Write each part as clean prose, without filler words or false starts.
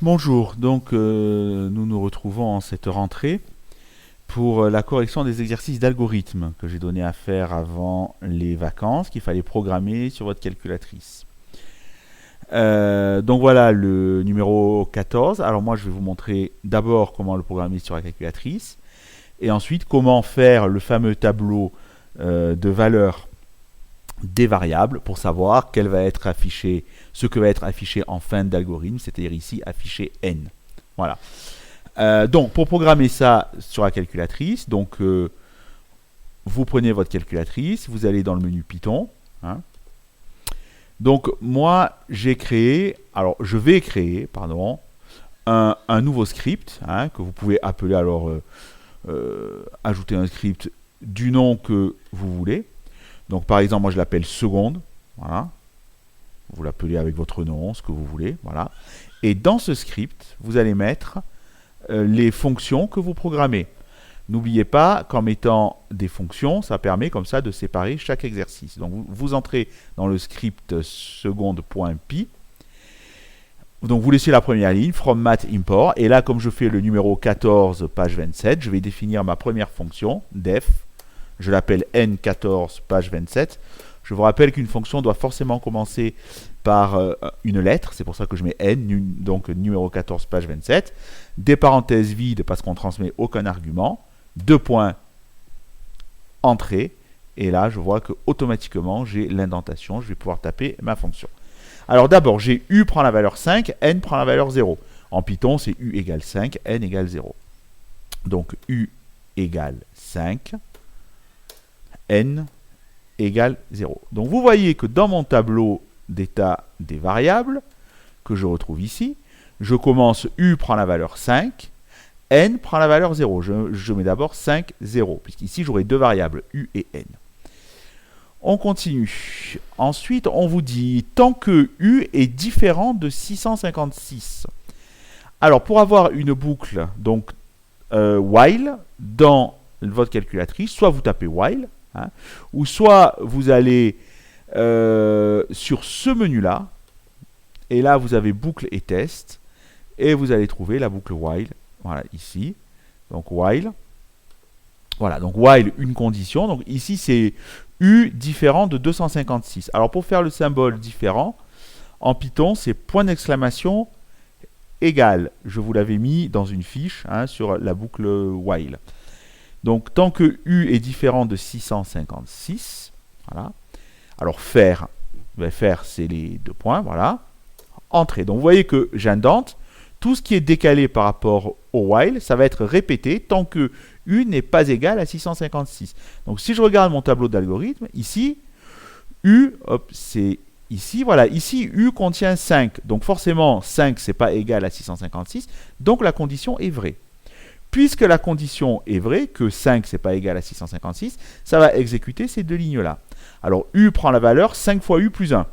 Bonjour, donc nous nous retrouvons en cette rentrée pour la correction des exercices d'algorithme que j'ai donné à faire avant les vacances, qu'il fallait programmer sur votre calculatrice. Donc voilà le numéro 14. Alors moi je vais vous montrer d'abord comment le programmer sur la calculatrice et ensuite comment faire le fameux tableau de valeurs des variables pour savoir quelle va être affichée, ce que va être affiché en fin d'algorithme, c'est-à-dire ici affiché n. Voilà. Donc pour programmer ça sur la calculatrice, donc vous prenez votre calculatrice, vous allez dans le menu Python. Hein. Donc moi j'ai créé, alors je vais créer, pardon, un nouveau script hein, que vous pouvez appeler alors ajouter un script du nom que vous voulez. Donc par exemple, moi je l'appelle seconde, voilà. Vous l'appelez avec votre nom, ce que vous voulez, voilà. Et dans ce script, vous allez mettre les fonctions que vous programmez. N'oubliez pas qu'en mettant des fonctions, ça permet comme ça de séparer chaque exercice. Donc vous entrez dans le script seconde.py. Donc vous laissez la première ligne, from math import, et là comme je fais le numéro 14, page 27, je vais définir ma première fonction, def. Je l'appelle n14 page 27. Je vous rappelle qu'une fonction doit forcément commencer par une lettre, c'est pour ça que je mets n, donc numéro 14 page 27. Des parenthèses vides parce qu'on ne transmet aucun argument. Deux points, entrée. Et là, je vois que automatiquement j'ai l'indentation, je vais pouvoir taper ma fonction. Alors d'abord, j'ai u prend la valeur 5, n prend la valeur 0. En Python, c'est u égale 5, n égale 0. Donc u égale 5. N égale 0. Donc vous voyez que dans mon tableau d'état des variables, que je retrouve ici, je commence U prend la valeur 5, N prend la valeur 0. Je mets d'abord 5, 0, puisqu'ici j'aurai deux variables, U et N. On continue. Ensuite, on vous dit, tant que U est différent de 656. Alors, pour avoir une boucle, donc while, dans votre calculatrice, soit vous tapez while, hein, ou soit vous allez sur ce menu-là, et là vous avez boucle et test, et vous allez trouver la boucle while, voilà, ici. Donc while, voilà, donc while une condition, donc ici c'est U différent de 256. Alors pour faire le symbole différent, en Python c'est point d'exclamation égal. Je vous l'avais mis dans une fiche hein, sur la boucle while. Donc, tant que U est différent de 656, voilà. Alors, faire, c'est les deux points, voilà. Entrée. Donc, vous voyez que j'indente. Tout ce qui est décalé par rapport au while, ça va être répété tant que U n'est pas égal à 656. Donc, si je regarde mon tableau d'algorithme, ici, U, c'est ici, voilà. Ici, U contient 5. Donc, forcément, 5, c'est pas égal à 656. Donc, la condition est vraie. Puisque la condition est vraie, que 5 c'est pas égal à 656, ça va exécuter ces deux lignes-là. Alors U prend la valeur 5 fois U plus 1.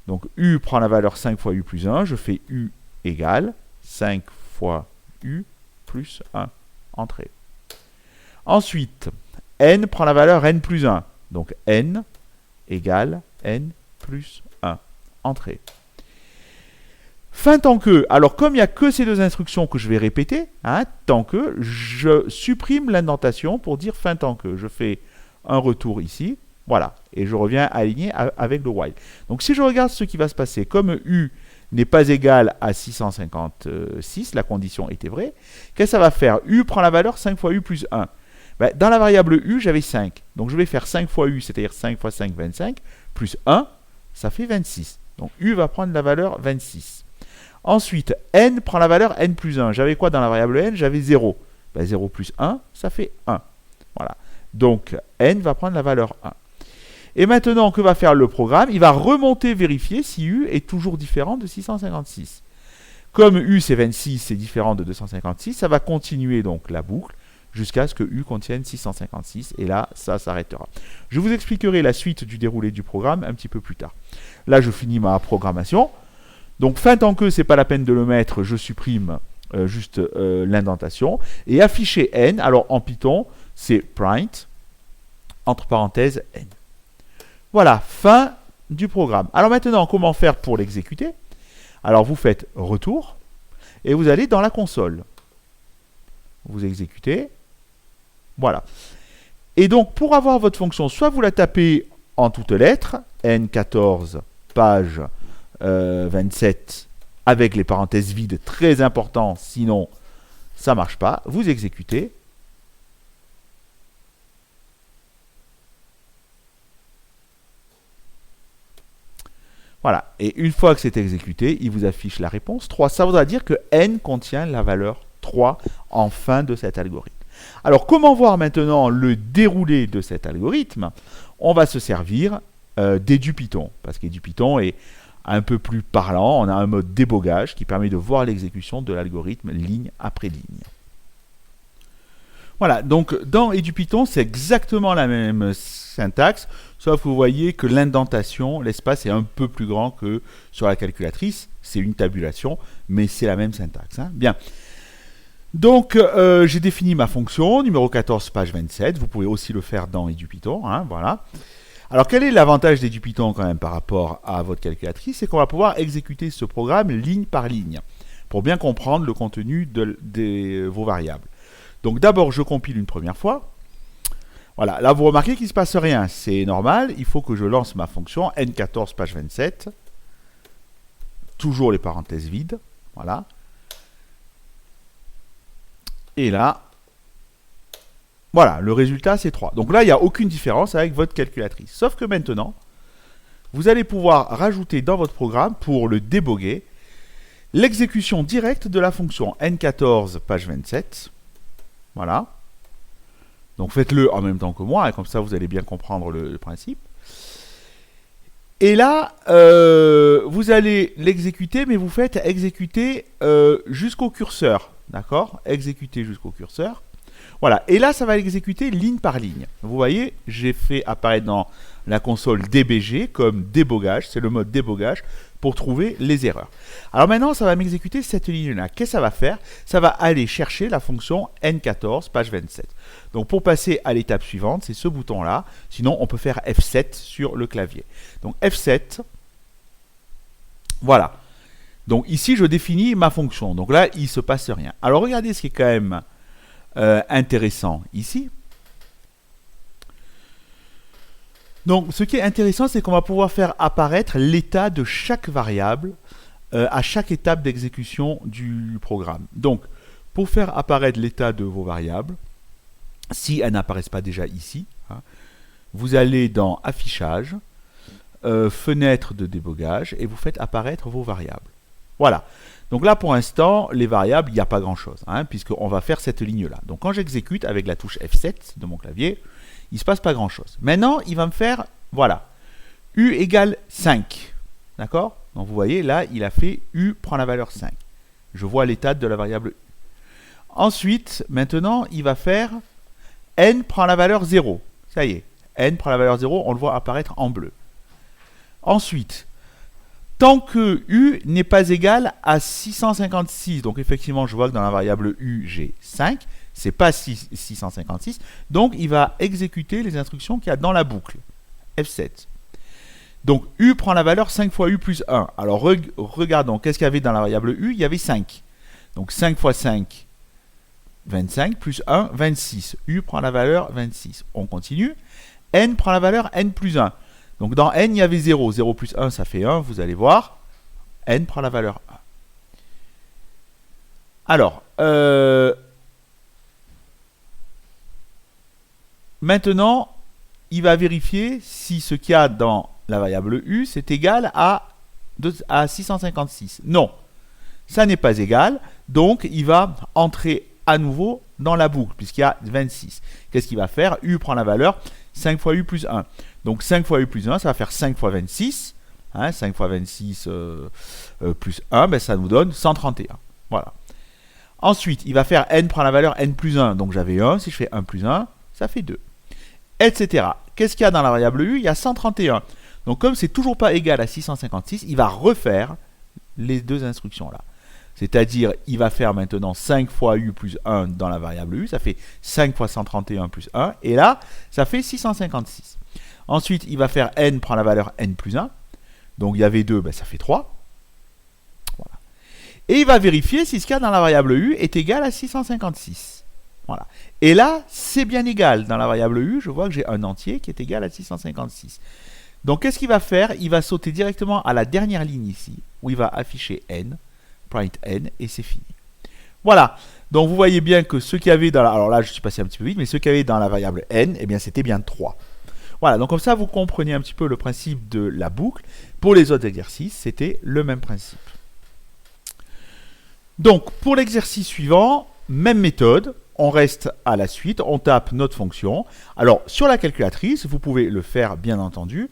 Donc U prend la valeur 5 fois U plus 1, je fais U égale 5 fois U plus 1. Entrée. Ensuite, N prend la valeur N plus 1. Donc N égale N plus 1. Entrée. Fin tant que, alors comme il n'y a que ces deux instructions que je vais répéter, hein, tant que, je supprime l'indentation pour dire fin tant que. Je fais un retour ici, voilà, et je reviens aligné avec le while. Donc si je regarde ce qui va se passer, comme U n'est pas égal à 656, la condition était vraie, qu'est-ce que ça va faire? U prend la valeur 5 fois U plus 1. Ben, dans la variable U, j'avais 5. Donc je vais faire 5 fois U, c'est-à-dire 5 fois 5, 25, plus 1, ça fait 26. Donc U va prendre la valeur 26. Ensuite, N prend la valeur N plus 1. J'avais quoi dans la variable N? J'avais 0. Ben, 0 plus 1, ça fait 1. Voilà. Donc, N va prendre la valeur 1. Et maintenant, que va faire le programme? Il va remonter vérifier si U est toujours différent de 656. Comme U, c'est 26, c'est différent de 256, ça va continuer donc la boucle jusqu'à ce que U contienne 656. Et là, ça s'arrêtera. Je vous expliquerai la suite du déroulé du programme un petit peu plus tard. Là, je finis ma programmation. Donc, fin tant que, c'est pas la peine de le mettre, je supprime juste l'indentation. Et afficher n, alors en Python, c'est print, entre parenthèses, n. Voilà, fin du programme. Alors maintenant, comment faire pour l'exécuter? Alors, vous faites retour. et vous allez dans la console. Vous exécutez. Voilà. Et donc, pour avoir votre fonction, soit vous la tapez en toutes lettres, N14, page 27, avec les parenthèses vides, très important, sinon ça ne marche pas. Vous exécutez. Voilà. Et une fois que c'est exécuté, il vous affiche la réponse 3. Ça voudra dire que N contient la valeur 3 en fin de cet algorithme. Alors, comment voir maintenant le déroulé de cet algorithme? On va se servir d'EduPython, parce qu'EduPython est un peu plus parlant. On a un mode débogage qui permet de voir l'exécution de l'algorithme ligne après ligne. Voilà, donc dans EduPython, c'est exactement la même syntaxe, sauf que vous voyez que l'indentation, l'espace est un peu plus grand que sur la calculatrice. C'est une tabulation, mais c'est la même syntaxe. Hein. Bien. Donc, j'ai défini ma fonction, numéro 14, page 27. Vous pouvez aussi le faire dans EduPython. Hein, voilà. Alors, quel est l'avantage d'EduPython quand même par rapport à votre calculatrice? C'est qu'on va pouvoir exécuter ce programme ligne par ligne pour bien comprendre le contenu de vos variables. Donc, d'abord, je compile une première fois. Voilà, là, vous remarquez qu'il ne se passe rien. C'est normal. Il faut que je lance ma fonction N14, page 27. Toujours les parenthèses vides. Voilà. Et là, voilà, le résultat, c'est 3. Donc là, il n'y a aucune différence avec votre calculatrice. Sauf que maintenant, vous allez pouvoir rajouter dans votre programme, pour le déboguer, l'exécution directe de la fonction N14, page 27. Voilà. Donc faites-le en même temps que moi, et comme ça, vous allez bien comprendre le principe. Et là, vous allez l'exécuter, mais vous faites exécuter jusqu'au curseur. D'accord? Exécuter jusqu'au curseur. Voilà. Et là, ça va l'exécuter ligne par ligne. Vous voyez, j'ai fait apparaître dans la console DBG comme débogage. C'est le mode débogage pour trouver les erreurs. Alors maintenant, ça va m'exécuter cette ligne-là. Qu'est-ce que ça va faire? Ça va aller chercher la fonction N14, page 27. Donc pour passer à l'étape suivante, c'est ce bouton-là. Sinon, on peut faire F7 sur le clavier. Donc F7. Voilà. Donc ici, je définis ma fonction. Donc là, il ne se passe rien. Alors regardez ce qui est quand même intéressant ici. Donc ce qui est intéressant, c'est qu'on va pouvoir faire apparaître l'état de chaque variable à chaque étape d'exécution du programme. Donc pour faire apparaître l'état de vos variables, si elles n'apparaissent pas déjà ici, hein, vous allez dans Affichage, Fenêtre de débogage, et vous faites apparaître vos variables. Voilà. Donc là, pour l'instant, les variables, il n'y a pas grand-chose, hein, puisqu'on va faire cette ligne-là. Donc quand j'exécute avec la touche F7 de mon clavier, il ne se passe pas grand-chose. Maintenant, il va me faire, voilà, U égale 5. D'accord? Donc vous voyez, là, il a fait U prend la valeur 5. Je vois l'état de la variable U. Ensuite, maintenant, il va faire N prend la valeur 0. Ça y est, N prend la valeur 0, on le voit apparaître en bleu. Ensuite, tant que U n'est pas égal à 656, donc effectivement, je vois que dans la variable U, j'ai 5, c'est pas 656, donc il va exécuter les instructions qu'il y a dans la boucle, F7. Donc U prend la valeur 5 fois U plus 1. Alors regardons, qu'est-ce qu'il y avait dans la variable U? Il y avait 5. Donc 5 fois 5, 25, plus 1, 26. U prend la valeur 26. On continue. N prend la valeur N plus 1. Donc dans N, il y avait 0. 0 plus 1, ça fait 1, vous allez voir. N prend la valeur 1. Alors, maintenant, il va vérifier si ce qu'il y a dans la variable U, c'est égal à 656. Non, ça n'est pas égal. Donc, il va entrer à nouveau dans la boucle, puisqu'il y a 26. Qu'est-ce qu'il va faire? U prend la valeur 5 fois U plus 1. Donc 5 fois U plus 1, ça va faire 5 fois 26. Hein, 5 fois 26 plus 1, ben, ça nous donne 131. Voilà. Ensuite, il va faire N prend la valeur N plus 1. Donc j'avais 1. Si je fais 1 plus 1, ça fait 2. Etc. Qu'est-ce qu'il y a dans la variable U? Il y a 131. Donc comme c'est toujours pas égal à 656, il va refaire les deux instructions là. C'est-à-dire, il va faire maintenant 5 fois U plus 1 dans la variable U. Ça fait 5 fois 131 plus 1. Et là, ça fait 656. Ensuite, il va faire N prend la valeur N plus 1. Donc, il y avait 2, ben, ça fait 3. Voilà. Et il va vérifier si ce qu'il y a dans la variable u est égal à 656. Voilà. Et là, c'est bien égal. Dans la variable u, je vois que j'ai un entier qui est égal à 656. Donc, qu'est-ce qu'il va faire? Il va sauter directement à la dernière ligne ici, où il va afficher n, print n, et c'est fini. Voilà. Donc, vous voyez bien que ce qu'il y avait dans la... Alors là, je suis passé un petit peu vite, mais ce qu'il y avait dans la variable n, eh bien, c'était bien 3. Voilà. Donc, comme ça, vous comprenez un petit peu le principe de la boucle. Pour les autres exercices, c'était le même principe. Donc, pour l'exercice suivant, même méthode. On reste à la suite, on tape notre fonction. Alors, sur la calculatrice, vous pouvez le faire, bien entendu.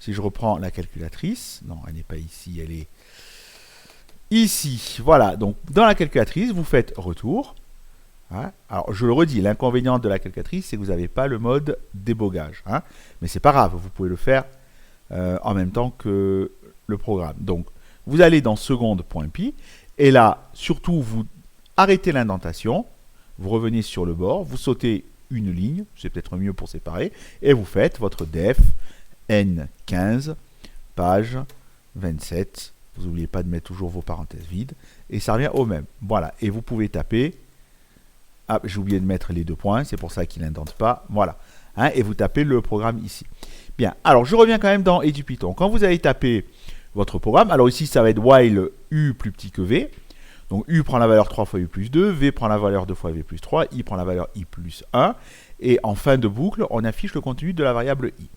Si je reprends la calculatrice, non, elle n'est pas ici, elle est ici. Voilà, donc dans la calculatrice, vous faites retour. Hein. Alors, je le redis, l'inconvénient de la calculatrice, c'est que vous n'avez pas le mode débogage. Hein. Mais c'est pas grave, vous pouvez le faire en même temps que le programme. Donc, vous allez dans seconde.py, et là, surtout, vous arrêtez l'indentation. Vous revenez sur le bord, vous sautez une ligne, c'est peut-être mieux pour séparer, et vous faites votre def N15, page 27. Vous n'oubliez pas de mettre toujours vos parenthèses vides, et ça revient au même. Voilà, et vous pouvez taper. Ah, j'ai oublié de mettre les 2 points, c'est pour ça qu'il n'indente pas. Voilà, hein, et vous tapez le programme ici. Bien, alors je reviens quand même dans EduPython. Quand vous allez taper votre programme, alors ici ça va être while u plus petit que v. Donc u prend la valeur 3 fois u plus 2, v prend la valeur 2 fois v plus 3, i prend la valeur i plus 1, et en fin de boucle, on affiche le contenu de la variable i.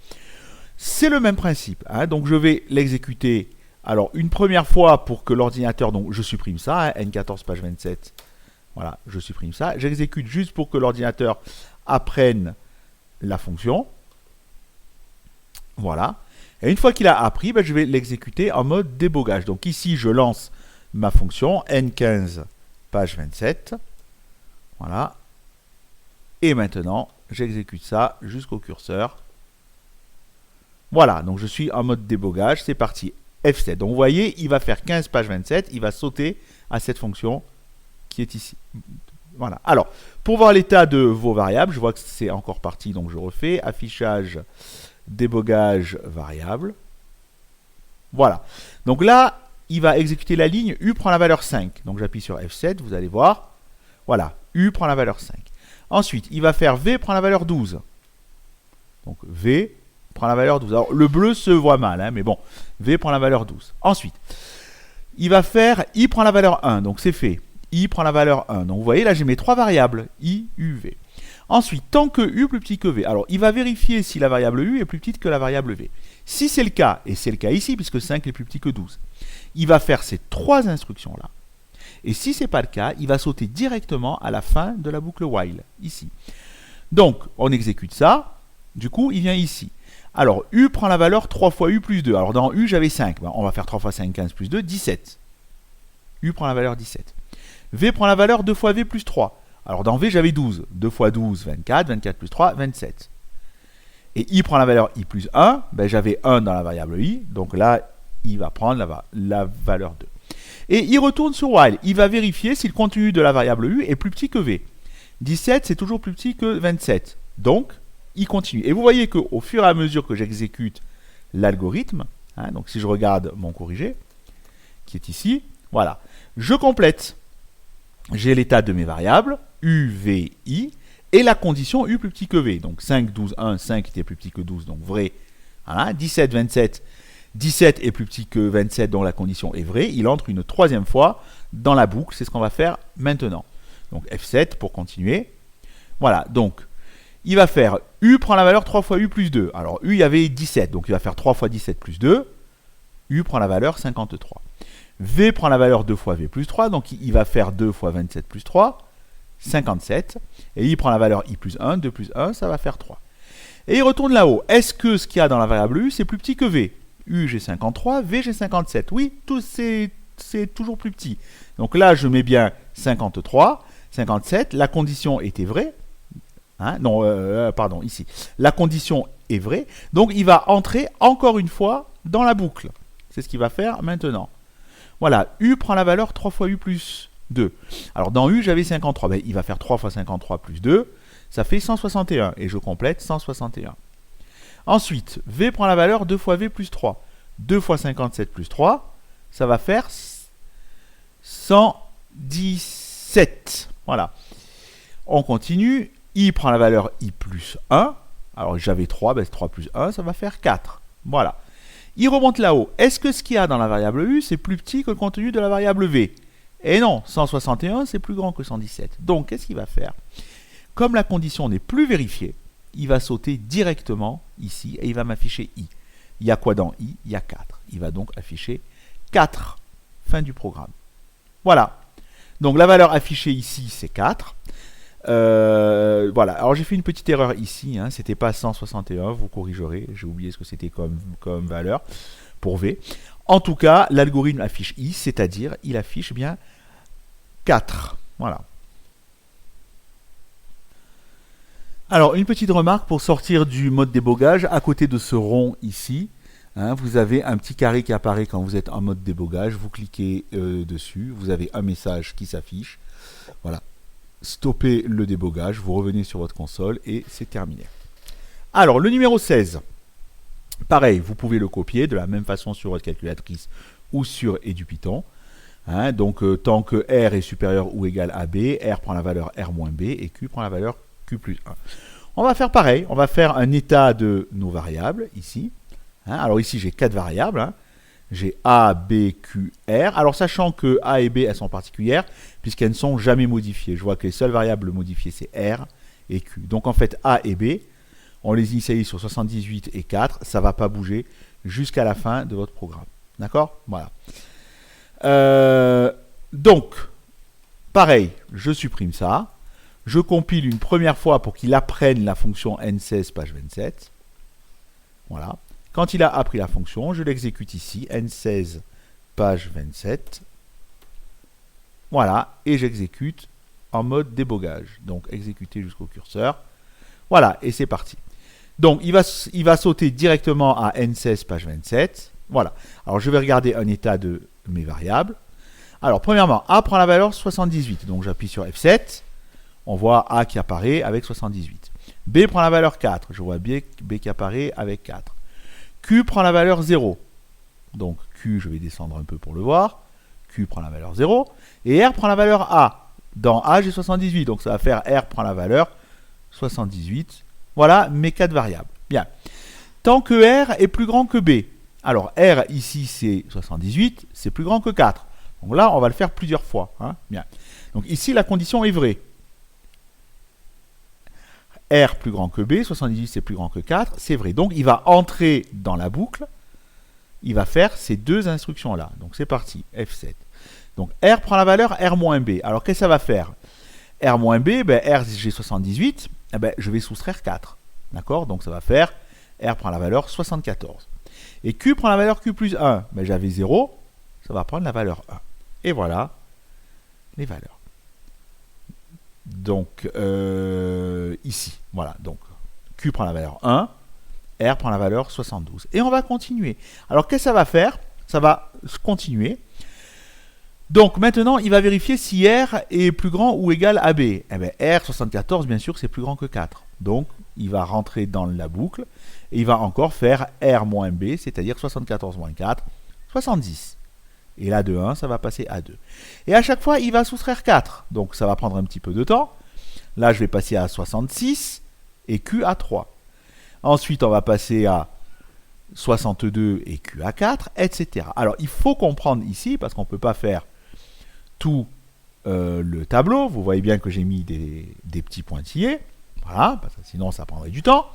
C'est le même principe, hein, donc je vais l'exécuter alors une première fois pour que l'ordinateur, donc je supprime ça, hein, N14 page 27, voilà, je supprime ça, j'exécute juste pour que l'ordinateur apprenne la fonction, voilà, et une fois qu'il a appris, ben, je vais l'exécuter en mode débogage. Donc ici, je lance ma fonction N15 page 27, voilà, et maintenant j'exécute ça jusqu'au curseur. Voilà, donc je suis en mode débogage, c'est parti, F7. Donc vous voyez, il va faire 15 page 27, il va sauter à cette fonction qui est ici. Voilà, alors pour voir l'état de vos variables, je vois que c'est encore parti, donc je refais affichage, débogage variable. Voilà, donc là il va exécuter la ligne U prend la valeur 5. Donc j'appuie sur F7, vous allez voir. Voilà, U prend la valeur 5. Ensuite, il va faire V prend la valeur 12. Donc V prend la valeur 12. Alors le bleu se voit mal, hein, mais bon, V prend la valeur 12. Ensuite, il va faire I prend la valeur 1. Donc c'est fait. I prend la valeur 1. Donc vous voyez, là j'ai mes 3 variables, I, U, V. Ensuite, tant que U plus petit que V, alors il va vérifier si la variable U est plus petite que la variable V. Si c'est le cas, et c'est le cas ici, puisque 5 est plus petit que 12, il va faire ces 3 instructions-là. Et si ce n'est pas le cas, il va sauter directement à la fin de la boucle while, ici. Donc, on exécute ça. Du coup, il vient ici. Alors, U prend la valeur 3 fois U plus 2. Alors, dans U, j'avais 5. Ben, on va faire 3 fois 5, 15 plus 2, 17. U prend la valeur 17. V prend la valeur 2 fois V plus 3. Alors, dans V, j'avais 12. 2 fois 12, 24. 24 plus 3, 27. Et I prend la valeur I plus 1. Ben, j'avais 1 dans la variable I. Donc là, il va prendre la valeur 2. Et il retourne sur while. Il va vérifier si le contenu de la variable U est plus petit que V. 17, c'est toujours plus petit que 27. Donc, il continue. Et vous voyez qu'au fur et à mesure que j'exécute l'algorithme, hein, donc si je regarde mon corrigé, qui est ici, voilà, je complète. J'ai l'état de mes variables, U, V, I, et la condition U plus petit que V. Donc 5, 12, 1, 5 était plus petit que 12, donc vrai. Voilà, 17, 27, 17 est plus petit que 27, dont la condition est vraie. Il entre une 3e fois dans la boucle. C'est ce qu'on va faire maintenant. Donc F7 pour continuer. Voilà, donc il va faire U prend la valeur 3 fois U plus 2. Alors U, il y avait 17, donc il va faire 3 fois 17 plus 2. U prend la valeur 53. V prend la valeur 2 fois V plus 3, donc il va faire 2 fois 27 plus 3, 57. Et I prend la valeur I plus 1, 2 plus 1, ça va faire 3. Et il retourne là-haut. Est-ce que ce qu'il y a dans la variable U, c'est plus petit que V? U, j'ai 53, V, j'ai 57. Oui, c'est toujours plus petit. Donc là, je mets bien 53, 57. La condition était vraie. Hein, non, pardon, ici. La condition est vraie. Donc, il va entrer encore une fois dans la boucle. C'est ce qu'il va faire maintenant. Voilà, U prend la valeur 3 fois U plus 2. Alors, dans U, j'avais 53. Ben, il va faire 3 fois 53 plus 2. Ça fait 161. Et je complète 161. Ensuite, V prend la valeur 2 fois V plus 3. 2 fois 57 plus 3, ça va faire 117. Voilà. On continue. I prend la valeur I plus 1. Alors j'avais 3, ben 3 plus 1, ça va faire 4. Voilà. Il remonte là-haut. Est-ce que ce qu'il y a dans la variable U, c'est plus petit que le contenu de la variable V? Et non, 161, c'est plus grand que 117. Donc, qu'est-ce qu'il va faire? Comme la condition n'est plus vérifiée, il va sauter directement ici et il va m'afficher I. Il y a quoi dans I? Il y a 4. Il va donc afficher 4. Fin du programme. Voilà. Donc, la valeur affichée ici, c'est 4. Voilà. Alors, j'ai fait une petite erreur ici. Hein. C'était pas 161. Vous corrigerez. J'ai oublié ce que c'était comme valeur pour V. En tout cas, l'algorithme affiche I, c'est-à-dire il affiche bien 4. Voilà. Alors, une petite remarque pour sortir du mode débogage. À côté de ce rond ici, hein, vous avez un petit carré qui apparaît quand vous êtes en mode débogage. Vous cliquez dessus, vous avez un message qui s'affiche. Voilà. Stoppez le débogage, vous revenez sur votre console et c'est terminé. Alors, le numéro 16. Pareil, vous pouvez le copier de la même façon sur votre calculatrice ou sur EduPython. Hein, donc, tant que R est supérieur ou égal à B, R prend la valeur R moins B et Q prend la valeur Q plus 1. On va faire pareil, on va faire un état de nos variables ici. Hein, alors ici, j'ai 4 variables. Hein. J'ai A, B, Q, R. Alors, sachant que A et B, elles sont particulières, puisqu'elles ne sont jamais modifiées. Je vois que les seules variables modifiées, c'est R et Q. Donc, en fait, A et B, on les initialise sur 78 et 4, ça ne va pas bouger jusqu'à la fin de votre programme. D'accord? Voilà. Donc, pareil, je supprime ça. Je compile une première fois pour qu'il apprenne la fonction N16 page 27. Voilà. Quand il a appris la fonction, je l'exécute ici, N16 page 27. Voilà, et j'exécute en mode débogage. Donc, exécuter jusqu'au curseur. Voilà, et c'est parti. Donc, il va sauter directement à N16 page 27. Voilà. Alors, je vais regarder un état de mes variables. Alors, premièrement, A prend la valeur 78. Donc, j'appuie sur F7. On voit A qui apparaît avec 78. B prend la valeur 4. Je vois B qui apparaît avec 4. Q prend la valeur 0. Donc, Q, je vais descendre un peu pour le voir. Q prend la valeur 0. Et R prend la valeur A. Dans A, j'ai 78. Donc, ça va faire R prend la valeur 78. Voilà mes 4 variables. Bien. Tant que R est plus grand que B. Alors, R, ici, c'est 78. C'est plus grand que 4. Donc là, on va le faire plusieurs fois. Hein. Bien. Donc, ici, la condition est vraie. R plus grand que B. 78, c'est plus grand que 4. C'est vrai. Donc, il va entrer dans la boucle. Il va faire ces deux instructions-là. Donc, c'est parti. F7. Donc, R prend la valeur R moins B. Alors, qu'est-ce que ça va faire? R moins B, ben, R, j'ai 78. Eh ben, je vais soustraire 4. D'accord? Donc, ça va faire R prend la valeur 74. Et Q prend la valeur Q plus 1. Ben, j'avais 0. Ça va prendre la valeur 1. Et voilà les valeurs. Donc, ici. Voilà. Donc, Q prend la valeur 1. R prend la valeur 72. Et on va continuer. Alors, qu'est-ce que ça va faire? Ça va continuer. Donc, maintenant, il va vérifier si R est plus grand ou égal à B. Eh bien, R, 74, bien sûr, c'est plus grand que 4. Donc, il va rentrer dans la boucle et il va encore faire R moins B, c'est-à-dire 74 moins 4, 70. Et là, de 1, ça va passer à 2. Et à chaque fois, il va soustraire 4. Donc, ça va prendre un petit peu de temps. Là, je vais passer à 66 et Q à 3. Ensuite, on va passer à 62 et Q à 4, etc. Alors, il faut comprendre ici, parce qu'on ne peut pas faire tout le tableau. Vous voyez bien que j'ai mis des petits pointillés. Voilà, parce que sinon, ça prendrait du temps.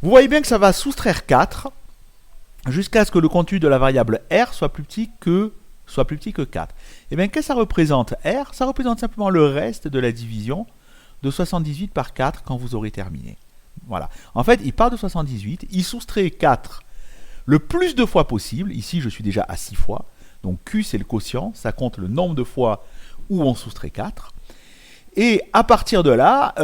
Vous voyez bien que ça va soustraire 4 jusqu'à ce que le contenu de la variable R soit plus petit que 4. Et bien, qu'est-ce que ça représente R? Ça représente simplement le reste de la division de 78 par 4 quand vous aurez terminé. Voilà. En fait, il part de 78, il soustrait 4 le plus de fois possible. Ici, je suis déjà à 6 fois. Donc, Q, c'est le quotient. Ça compte le nombre de fois où on soustrait 4. Et à partir de là,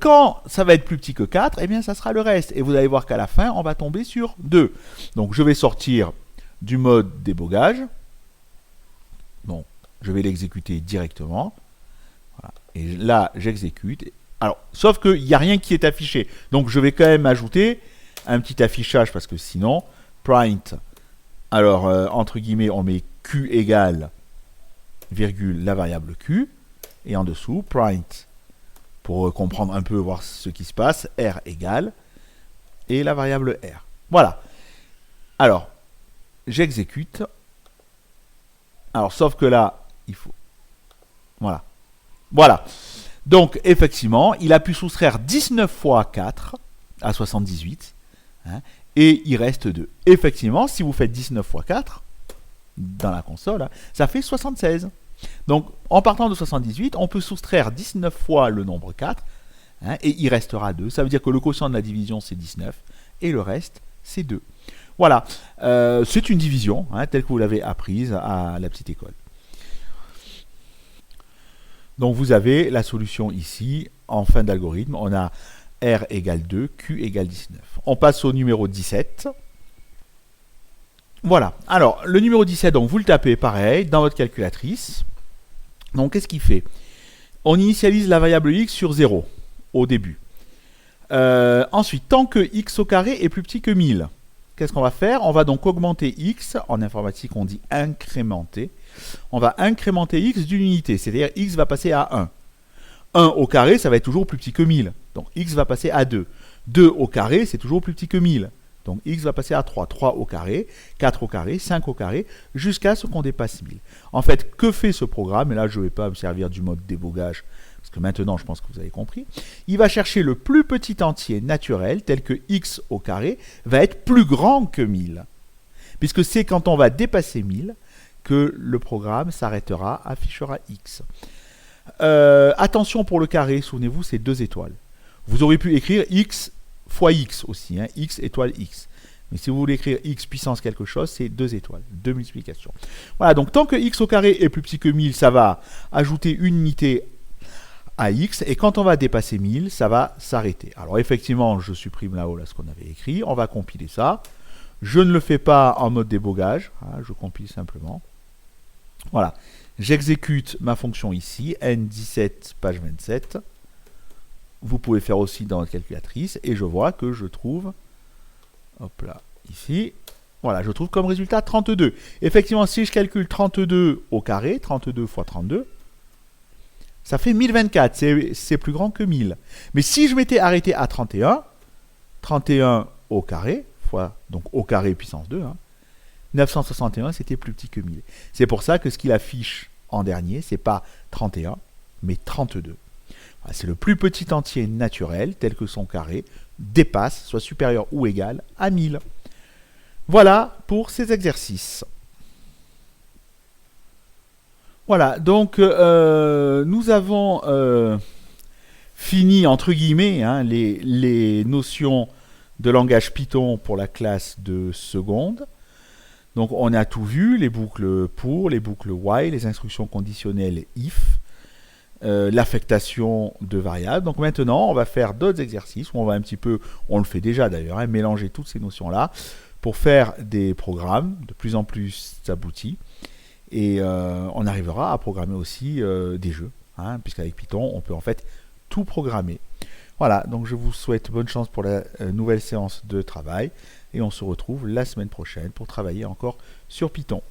quand ça va être plus petit que 4, eh bien, ça sera le reste. Et vous allez voir qu'à la fin, on va tomber sur 2. Donc, je vais sortir du mode débogage. Donc, je vais l'exécuter directement. Voilà. Et là, j'exécute. Alors, sauf qu'il n'y a rien qui est affiché. Donc, je vais quand même ajouter un petit affichage parce que sinon, print, alors, entre guillemets, on met Q égale virgule, la variable Q, et en dessous, print, pour comprendre un peu, voir ce qui se passe, R égale, et la variable R. Voilà. Alors, j'exécute. Alors, sauf que là, il faut... Voilà. Voilà. Donc, effectivement, il a pu soustraire 19 fois 4 à 78. Hein, et il reste 2. Effectivement, si vous faites 19 fois 4 dans la console, hein, ça fait 76. Donc, en partant de 78, on peut soustraire 19 fois le nombre 4, hein, et il restera 2. Ça veut dire que le quotient de la division, c'est 19, et le reste, c'est 2. Voilà, c'est une division, hein, telle que vous l'avez apprise à la petite école. Donc, vous avez la solution ici, en fin d'algorithme. On a R égale 2, Q égale 19. On passe au numéro 17. Voilà. Alors, le numéro 17, donc vous le tapez pareil dans votre calculatrice. Donc, qu'est-ce qu'il fait? On initialise la variable x sur 0 au début. Ensuite, tant que x au carré est plus petit que 1000, qu'est-ce qu'on va faire? On va donc augmenter x. En informatique, on dit incrémenter. On va incrémenter x d'une unité, c'est-à-dire x va passer à 1. 1 au carré, ça va être toujours plus petit que 1000. Donc, x va passer à 2. 2 au carré, c'est toujours plus petit que 1000. Donc, x va passer à 3. 3 au carré, 4 au carré, 5 au carré, jusqu'à ce qu'on dépasse 1000. En fait, que fait ce programme? Et là, je ne vais pas me servir du mode débogage, parce que maintenant, je pense que vous avez compris. Il va chercher le plus petit entier naturel, tel que x au carré, va être plus grand que 1000. Puisque c'est quand on va dépasser 1000 que le programme s'arrêtera, affichera x. Attention pour le carré, souvenez-vous, c'est 2 étoiles. Vous auriez pu écrire x fois x aussi, hein, x étoile x. Mais si vous voulez écrire x puissance quelque chose, c'est 2 étoiles, 2 multiplications. Voilà, donc tant que x au carré est plus petit que 1000, ça va ajouter une unité à x, et quand on va dépasser 1000, ça va s'arrêter. Alors effectivement, je supprime là-haut là, ce qu'on avait écrit, on va compiler ça. Je ne le fais pas en mode débogage, hein, je compile simplement. Voilà, j'exécute ma fonction ici, n17 page 27. Vous pouvez faire aussi dans votre calculatrice, et je vois que je trouve, hop là, ici, voilà, je trouve comme résultat 32. Effectivement, si je calcule 32 au carré, 32 fois 32, ça fait 1024, c'est plus grand que 1000. Mais si je m'étais arrêté à 31, 31 au carré, fois, donc au carré puissance 2, hein, 961, c'était plus petit que 1000. C'est pour ça que ce qu'il affiche en dernier, c'est pas 31, mais 32. Voilà, c'est le plus petit entier naturel, tel que son carré, dépasse, soit supérieur ou égal à 1000. Voilà pour ces exercices. Voilà, donc nous avons fini, entre guillemets, hein, les notions de langage Python pour la classe de seconde. Donc on a tout vu, les boucles pour, les boucles while, les instructions conditionnelles if, l'affectation de variables. Donc maintenant, on va faire d'autres exercices où on va un petit peu, on le fait déjà d'ailleurs, hein, mélanger toutes ces notions-là pour faire des programmes de plus en plus aboutis. Et on arrivera à programmer aussi des jeux, hein, puisqu'avec Python, on peut en fait tout programmer. Voilà, donc je vous souhaite bonne chance pour la nouvelle séance de travail, et on se retrouve la semaine prochaine pour travailler encore sur Python.